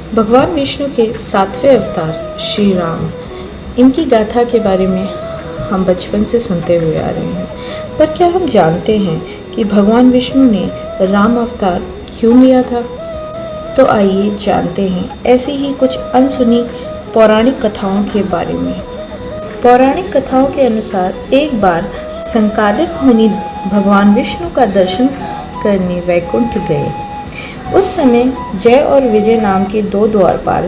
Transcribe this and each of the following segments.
भगवान विष्णु के 7वें अवतार श्री राम, इनकी गाथा के बारे में हम बचपन से सुनते हुए आ रहे हैं। पर क्या हम जानते हैं कि भगवान विष्णु ने राम अवतार क्यों लिया था? तो आइए जानते हैं ऐसी ही कुछ अनसुनी पौराणिक कथाओं के बारे में। पौराणिक कथाओं के अनुसार एक बार संकादित मुनि भगवान विष्णु का दर्शन करने वैकुंठ गए। उस समय जय और विजय नाम के 2 द्वारपाल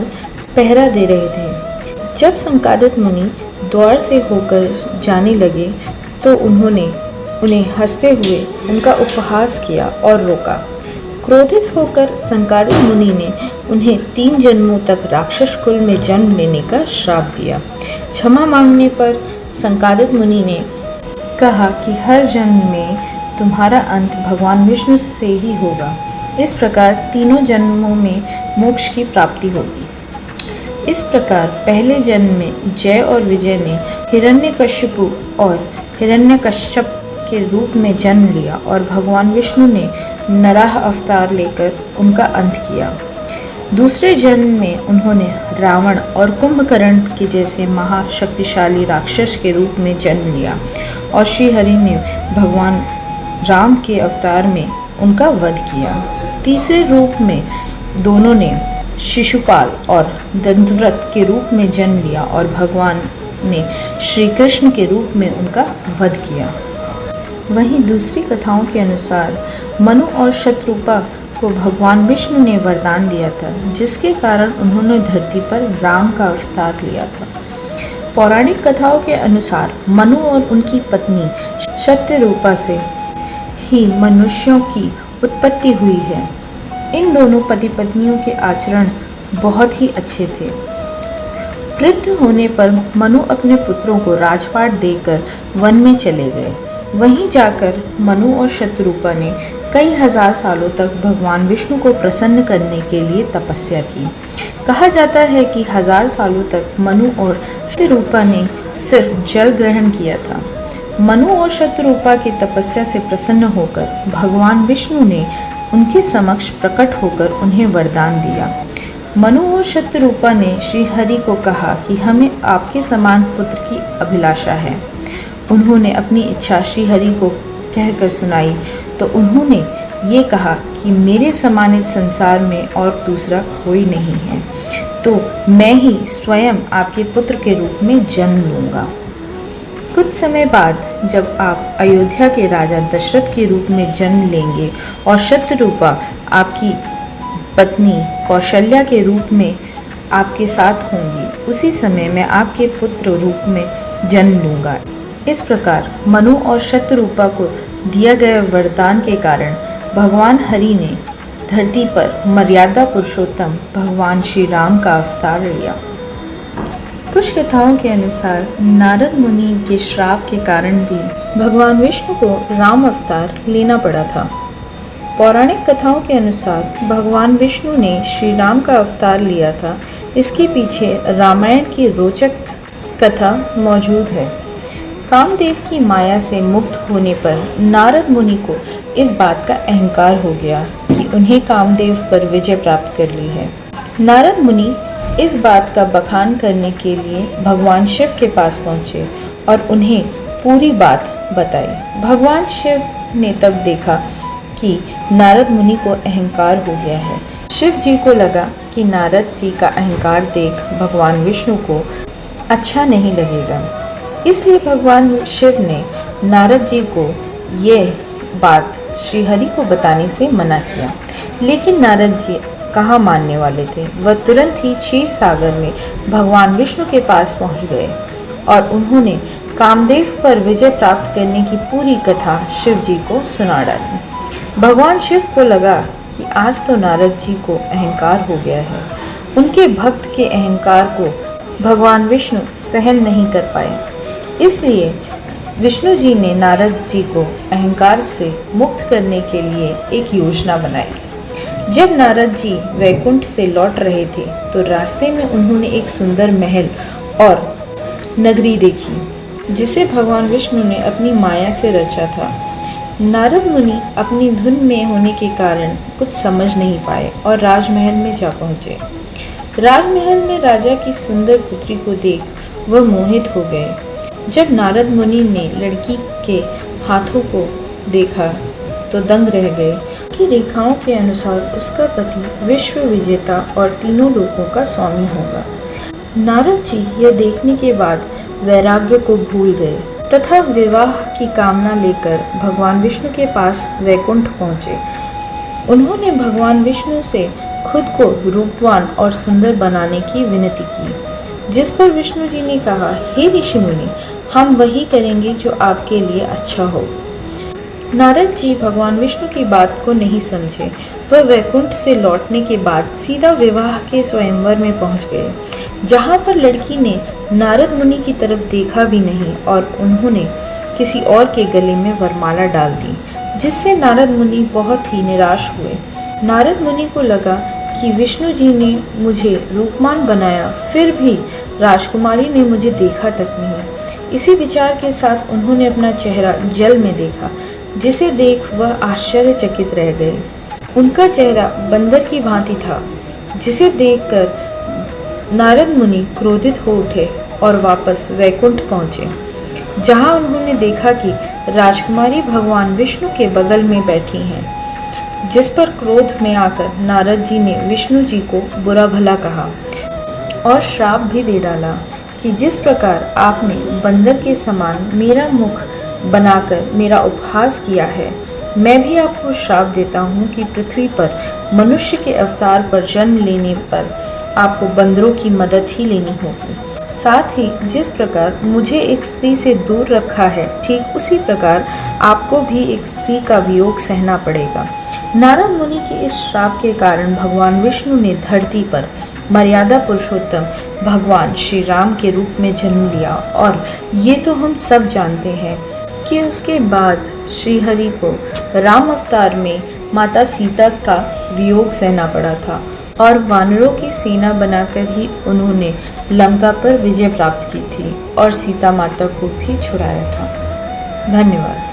पहरा दे रहे थे। जब संकादित मुनि द्वार से होकर जाने लगे तो उन्होंने उन्हें हंसते हुए उनका उपहास किया और रोका। क्रोधित होकर संकादित मुनि ने उन्हें 3 जन्मों तक राक्षस कुल में जन्म लेने का श्राप दिया। क्षमा मांगने पर संकादित मुनि ने कहा कि हर जन्म में तुम्हारा अंत भगवान विष्णु से ही होगा। इस प्रकार तीनों जन्मों में मोक्ष की प्राप्ति होगी। इस प्रकार पहले जन्म में जय और विजय ने हिरण्यकशिपु और हिरण्यकश्यप के रूप में जन्म लिया और भगवान विष्णु ने नराह अवतार लेकर उनका अंत किया। दूसरे जन्म में उन्होंने रावण और कुंभकर्ण के जैसे महाशक्तिशाली राक्षस के रूप में जन्म लिया और श्री हरि ने भगवान राम के अवतार में उनका वध किया। तीसरे रूप में दोनों ने शिशुपाल और दंतव्रत के रूप में जन्म लिया और भगवान ने श्री कृष्ण के रूप में उनका वध किया। वहीं दूसरी कथाओं के अनुसार मनु और शतरूपा को भगवान विष्णु ने वरदान दिया था, जिसके कारण उन्होंने धरती पर राम का अवतार लिया था। पौराणिक कथाओं के अनुसार मनु और उनकी पत्नी शतरूपा से ही मनुष्यों की उत्पत्ति हुई है। इन दोनों पति पत्नियों के आचरण बहुत ही अच्छे थे। वृद्ध होने पर मनु अपने पुत्रों को राजपाट देकर वन में चले गए। वहीं जाकर मनु और शतरूपा ने कई हजार सालों तक भगवान विष्णु को प्रसन्न करने के लिए तपस्या की। कहा जाता है कि 1000 सालों तक मनु और शतरूपा ने सिर्फ जल ग्रहण किया था। मनु और शतरूपा की तपस्या से प्रसन्न होकर भगवान विष्णु ने उनके समक्ष प्रकट होकर उन्हें वरदान दिया। मनु और शतरूपा ने श्री हरि को कहा कि हमें आपके समान पुत्र की अभिलाषा है। उन्होंने अपनी इच्छा श्री हरि को कहकर सुनाई तो उन्होंने ये कहा कि मेरे समान इस संसार में और दूसरा कोई नहीं है, तो मैं ही स्वयं आपके पुत्र के रूप में जन्म लूँगा। कुछ समय बाद जब आप अयोध्या के राजा दशरथ के रूप में जन्म लेंगे और शतरूपा आपकी पत्नी कौशल्या के रूप में आपके साथ होंगी, उसी समय मैं आपके पुत्र रूप में जन्म लूँगा। इस प्रकार मनु और शतरूपा को दिया गया वरदान के कारण भगवान हरि ने धरती पर मर्यादा पुरुषोत्तम भगवान श्री राम का अवतार लिया। कुछ कथाओं के अनुसार नारद मुनि के श्राप के कारण भी भगवान विष्णु को राम अवतार लेना पड़ा था। पौराणिक कथाओं के अनुसार भगवान विष्णु ने श्री राम का अवतार लिया था। इसके पीछे रामायण की रोचक कथा मौजूद है। कामदेव की माया से मुक्त होने पर नारद मुनि को इस बात का अहंकार हो गया कि उन्हें कामदेव पर विजय प्राप्त कर ली है। नारद मुनि इस बात का बखान करने के लिए भगवान शिव के पास पहुँचे और उन्हें पूरी बात बताई। भगवान शिव ने तब देखा कि नारद मुनि को अहंकार हो गया है। शिव जी को लगा कि नारद जी का अहंकार देख भगवान विष्णु को अच्छा नहीं लगेगा, इसलिए भगवान शिव ने नारद जी को यह बात श्री हरि को बताने से मना किया। लेकिन नारद जी कहाँ मानने वाले थे। वह तुरंत ही क्षीर सागर में भगवान विष्णु के पास पहुँच गए और उन्होंने कामदेव पर विजय प्राप्त करने की पूरी कथा शिव जी को सुना डाली। भगवान शिव को लगा कि आज तो नारद जी को अहंकार हो गया है। उनके भक्त के अहंकार को भगवान विष्णु सहन नहीं कर पाए, इसलिए विष्णु जी ने नारद जी को अहंकार से मुक्त करने के लिए एक योजना बनाई। जब नारद जी वैकुंठ से लौट रहे थे तो रास्ते में उन्होंने एक सुंदर महल और नगरी देखी, जिसे भगवान विष्णु ने अपनी माया से रचा था। नारद मुनि अपनी धुन में होने के कारण कुछ समझ नहीं पाए और राजमहल में जा पहुँचे। राजमहल में राजा की सुंदर पुत्री को देख वह मोहित हो गए। जब नारद मुनि ने लड़की के हाथों को देखा तो दंग रह गए कि रेखाओं के अनुसार उसका पति विश्व विजेता और तीनों लोकों का स्वामी होगा। नारद जी यह देखने के बाद वैराग्य को भूल गए तथा विवाह की कामना लेकर भगवान विष्णु के पास वैकुंठ पहुँचे। उन्होंने भगवान विष्णु से खुद को रूपवान और सुंदर बनाने की विनती की, जिस पर विष्णु जी ने कहा, हे ऋषि मुनि, हम वही करेंगे जो आपके लिए अच्छा हो। नारद जी भगवान विष्णु की बात को नहीं समझे। वह वैकुंठ से लौटने के बाद सीधा विवाह के स्वयंवर में पहुंच गए, जहां पर लड़की ने नारद मुनि की तरफ देखा भी नहीं और उन्होंने किसी और के गले में वरमाला डाल दी, जिससे नारद मुनि बहुत ही निराश हुए। नारद मुनि को लगा कि विष्णु जी ने मुझे रूपवान बनाया, फिर भी राजकुमारी ने मुझे देखा तक नहीं। इसी विचार के साथ उन्होंने अपना चेहरा जल में देखा, जिसे देख वह आश्चर्यचकित रह गए। उनका चेहरा बंदर की भांति था, जिसे देखकर नारद मुनि क्रोधित हो उठे और वापस वैकुंठ पहुंचे, जहां उन्होंने देखा कि राजकुमारी भगवान विष्णु के बगल में बैठी हैं, जिस पर क्रोध में आकर नारद जी ने विष्णु जी को बुरा भला कहा और श्राप भी दे डाला कि जिस प्रकार आपने बंदर के समान मेरा मुख बनाकर मेरा उपहास किया है, मैं भी आपको श्राप देता हूँ कि पृथ्वी पर मनुष्य के अवतार पर जन्म लेने पर आपको बंदरों की मदद ही लेनी होगी। साथ ही जिस प्रकार मुझे एक स्त्री से दूर रखा है, ठीक उसी प्रकार आपको भी एक स्त्री का वियोग सहना पड़ेगा। नारद मुनि के इस श्राप के कारण भगवान विष्णु ने धरती पर मर्यादा पुरुषोत्तम भगवान श्री राम के रूप में जन्म लिया, और ये तो हम सब जानते हैं कि उसके बाद श्री हरि को राम अवतार में माता सीता का वियोग सहना पड़ा था और वानरों की सेना बनाकर ही उन्होंने लंका पर विजय प्राप्त की थी और सीता माता को भी छुड़ाया था। धन्यवाद।